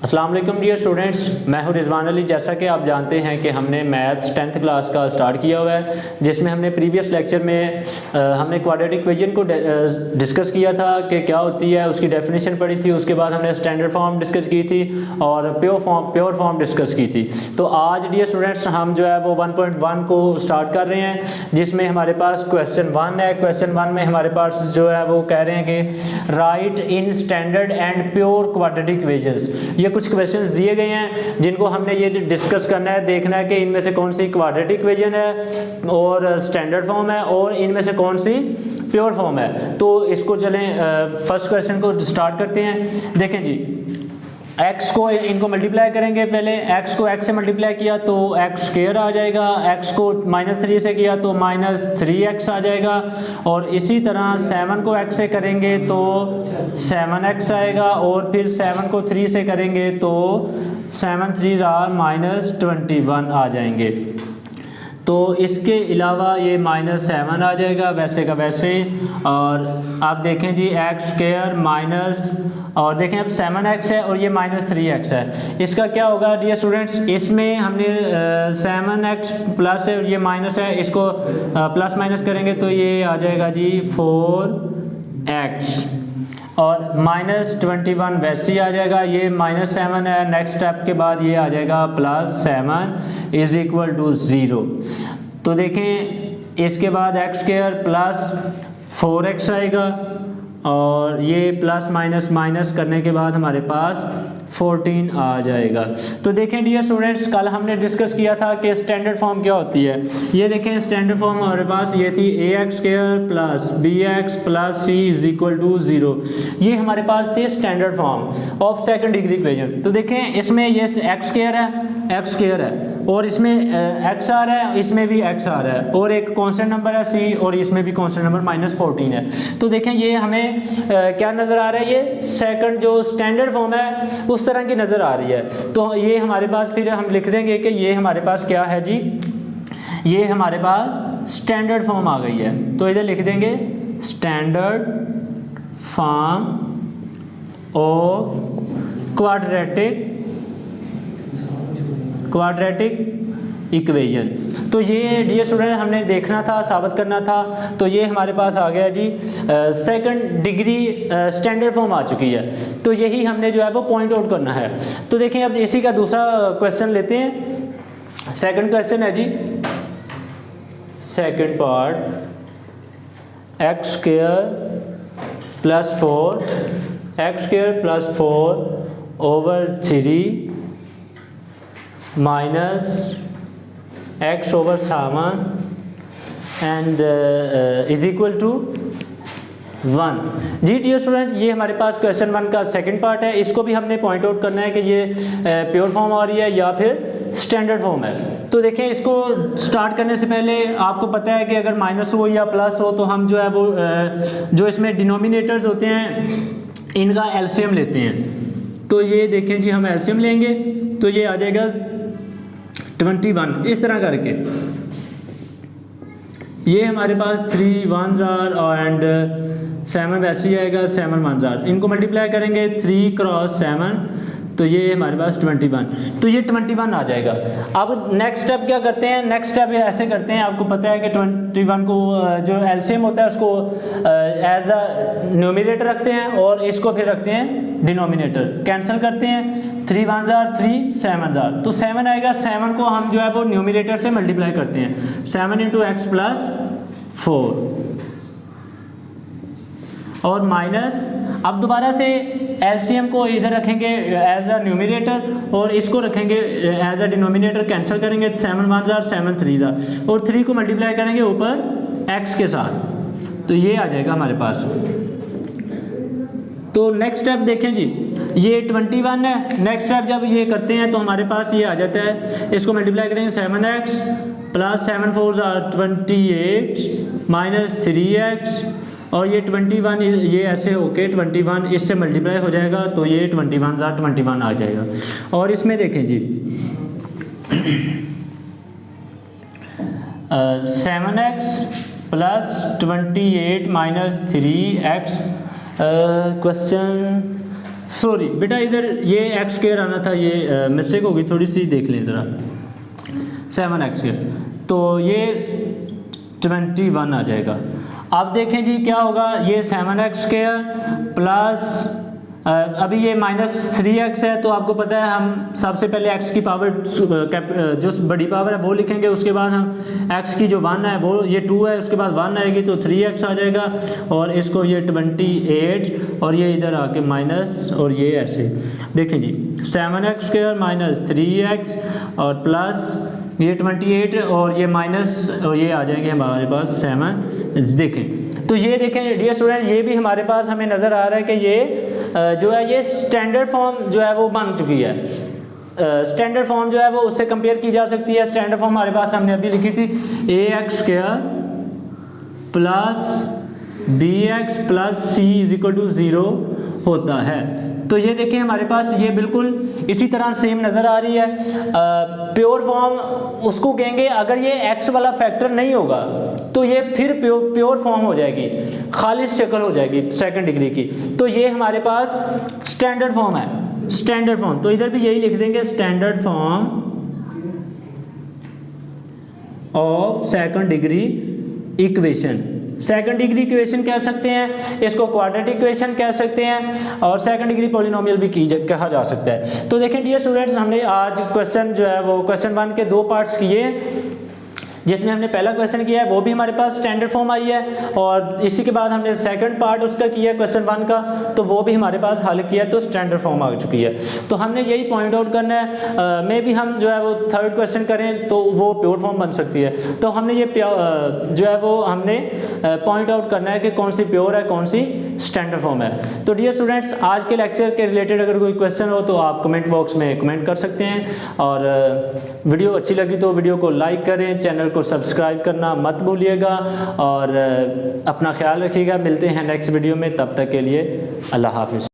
अस्सलाम वालेकुम dear students, मैं हूं रिजवान अली। जैसा कि आप जानते हैं कि हमने मैथ्स 10th क्लास का स्टार्ट किया हुआ है, जिसमें हमने प्रीवियस लेक्चर में हमने क्वाड्रेटिक इक्वेशन को डिस्कस किया था कि क्या होती है, उसकी डेफिनेशन पढ़ी थी। उसके बाद हमने स्टैंडर्ड फॉर्म डिस्कस की थी और प्योर फॉर्म डिस्कस की थी। तो आज डियर स्टूडेंट्स हम जो है वो 1.1 को स्टार्ट कर रहे हैं, जिसमें हमारे पास क्वेश्चन 1 है। क्वेश्चन 1 में हमारे पास जो है वो कह रहे हैं कि right in standard and pure quadratic equations. ये कुछ क्वेश्चंस दिए गए हैं जिनको हमने ये डिस्कस करना है, देखना है कि इनमें से कौन सी क्वाड्रेटिक इक्वेशन है और स्टैंडर्ड फॉर्म है और इनमें से कौन सी प्योर फॉर्म है। तो इसको चलें फर्स्ट क्वेश्चन को स्टार्ट करते हैं। देखें जी, x को इनको मल्टीप्लाई करेंगे। पहले x को x से मल्टीप्लाई किया तो x स्क्वायर आ जाएगा, x को -3 से किया तो -3x आ जाएगा, और इसी तरह 7 को x से करेंगे तो 7x आएगा, और फिर 7 को 3 से करेंगे तो 7 3 -21 आ जाएंगे। तो इसके अलावा ये -7 आ जाएगा वैसे का वैसे। और आप देखें जी, x स्क्वायर माइनस, और देखें अब 7x है और ये -3x है। इसका क्या होगा डियर स्टूडेंट्स, इसमें हमने 7x प्लस है और ये माइनस है, इसको प्लस माइनस करेंगे तो ये आ जाएगा जी 4x, और -21 वैसे ही आ जाएगा। ये -7 है, नेक्स्ट स्टेप के बाद ये आ जाएगा +7 = 0। तो देखें इसके बाद x स्क्वायर प्लस 4x आएगा, और ये प्लस माइनस करने के बाद हमारे पास 14 आ जाएगा। तो देखें डियर स्टूडेंट्स, कल हमने डिस्कस किया था कि स्टैंडर्ड फॉर्म क्या होती है। ये देखें स्टैंडर्ड फॉर्म हमारे पास ये थी ax² plus bx plus c = 0। ये हमारे पास थी standard form of second degree equation. तो देखें इसमें ये x स्क्वायर है और इसमें x आ रहा है, इसमें भी x आ रहा है, और एक कांस्टेंट नंबर है c, और इसमें भी कांस्टेंट नंबर -14 है। तो देखें ये हमें क्या नज़र आ रहा है, ये सेकंड जो स्टैंडर्ड फॉर्म है उस तरह की नज़र आ रही है। तो ये हमारे पास फिर हम लिख देंगे कि ये हमारे पास क्या है जी, ये हमारे पास स्टैंडर्ड फॉर्म आ गई है। तो इधर लिख देंगे standard form of quadratic equation. तो ये डियर स्टूडेंट हमने देखना था, साबित करना था। तो ये हमारे पास आ गया जी, सेकंड डिग्री स्टैंडर्ड फॉर्म आ चुकी है। तो यही हमने जो है वो पॉइंट आउट करना है। तो देखें अब इसी का दूसरा क्वेश्चन लेते हैं। सेकंड क्वेश्चन है जी, second part, x square + 4/3 minus x/7 and = 1। जी डियर स्टूडेंट, ये हमारे पास क्वेश्चन 1 का सेकंड पार्ट है। इसको भी हमने पॉइंट आउट करना है कि ये प्योर फॉर्म आ रही है या फिर स्टैंडर्ड फॉर्म है। तो देखें, इसको स्टार्ट करने से पहले आपको पता है कि अगर माइनस हो या प्लस हो तो हम जो है वो जो इसमें डिनोमिनेटर्स होते हैं इनका एलसीएम लेते हैं। तो ये देखें जी, हम एलसीएम लेंगे तो ये आ जाएगा 21, इस तरह करके। ये हमारे पास 3 1s एंड 7 वैसे ही आएगा, 7 1s। इनको मल्टीप्लाई करेंगे 3 × 7, तो ये हमारे पास 21। तो ये 21 आ जाएगा। अब नेक्स्ट स्टेप क्या करते हैं, नेक्स्ट स्टेप ऐसे करते हैं, आपको पता है कि 21 को जो एलसीएम होता है उसको एज अ न्यूमरेटर रखते हैं और इसको फिर रखते हैं डिनोमिनेटर। कैंसिल करते हैं, 3 1s 3 7s। तो 7 आएगा, 7 को हम जो है वो न्यूमरेटर से मल्टीप्लाई करते हैं, 7 × x + 4, और माइनस। अब दोबारा से एलसीएम को इधर रखेंगे एज अ न्यूमरेटर और इसको रखेंगे एज अ डिनोमिनेटर। कैंसिल करेंगे, 7 1s 7 3s, और 3 को मल्टीप्लाई करेंगे ऊपर x के साथ। तो ये आ जाएगा हमारे पास। तो नेक्स्ट स्टेप देखें जी, ये 21 है। नेक्स्ट स्टेप जब ये करते हैं तो हमारे पास ये आ जाता है, इसको मल्टीप्लाई करेंगे 7x + 7 4s 28 -3x, और ये 21 ये ऐसे होके 21 इससे मल्टीप्लाई हो जाएगा, तो ये 21s 21 आ जाएगा। और इसमें देखें जी 7x + 28 - 3x, क्वेश्चन सॉरी बेटा, इधर ये एक्स स्क्वायर आना था, ये मिस्टेक होगी थोड़ी सी, देख लें ज़रा। 7x स्क्वायर, तो ये 21 आ जाएगा। अब देखें जी क्या होगा, ये 7x स्क्वायर प्लस अभी ये -3x है, तो आपको पता है हम सबसे पहले x की पावर जो बड़ी पावर है वो लिखेंगे, उसके बाद हम x की जो 1 है वो ये 2 है, उसके बाद 1 आएगी तो 3x आ जाएगा, और इसको ये 28 और ये इधर आके माइनस, और ये ऐसे देखें जी 7x स्क्वायर माइनस 3x और प्लस ये 28 और ये माइनस, और ये आ जाएंगे हमारे पास 7। देखें तो ये देखें डियर स्टूडेंट, ये भी हमारे पास हमें नज़र आ रहा है कि ये जो है ये स्टैंडर्ड फॉर्म जो है वो बन चुकी है। स्टैंडर्ड फॉर्म जो है वो उससे कंपेयर की जा सकती है। स्टैंडर्ड फॉर्म हमारे पास हमने अभी लिखी थी ax square plus bx plus c is equal to 0 होता है। तो ये देखें हमारे पास ये बिल्कुल इसी तरह सेम नज़र आ रही है। प्योर फॉर्म उसको कहेंगे अगर ये x वाला फैक्टर नहीं होगा तो ये फिर प्योर फॉर्म हो जाएगी, खालिस शक्ल हो जाएगी सेकंड डिग्री की। तो ये हमारे पास स्टैंडर्ड फॉर्म है, स्टैंडर्ड फॉर्म। तो इधर भी यही लिख देंगे standard form of second degree equation. Second degree equation कह सकते हैं, इसको क्वाड्रेटिक इक्वेशन कह सकते हैं, और सेकंड डिग्री पॉलिनोमियल भी कहा जा सकता है। तो देखें डियर स्टूडेंट्स, हमने आज क्वेश्चन जो है वो क्वेश्चन 1 के 2 पार्ट्स किए, जिसमें हमने पहला क्वेश्चन किया है वो भी हमारे पास स्टैंडर्ड फॉर्म आई है, और इसी के बाद हमने सेकंड पार्ट उसका किया क्वेश्चन 1 का, तो वो भी हमारे पास हल किया, तो स्टैंडर्ड फॉर्म आ चुकी है। तो हमने यही पॉइंट आउट करना है। मे भी हम जो है वो थर्ड क्वेश्चन करें तो वो प्योर फॉर्म बन सकती है। तो हमने ये जो है वो हमने पॉइंट आउट करना है कि कौन सी प्योर है, कौन सी स्टैंडर्ड फॉर्म है। तो डियर स्टूडेंट्स, आज के लेक्चर के रिलेटेड अगर कोई क्वेश्चन हो तो आप कमेंट बॉक्स में कमेंट कर सकते हैं, और वीडियो अच्छी लगी तो वीडियो को लाइक करें, चैनल को सब्सक्राइब करना मत भूलिएगा, और अपना ख्याल रखिएगा। मिलते हैं नेक्स्ट वीडियो में, तब तक के लिए अल्लाह हाफिज़।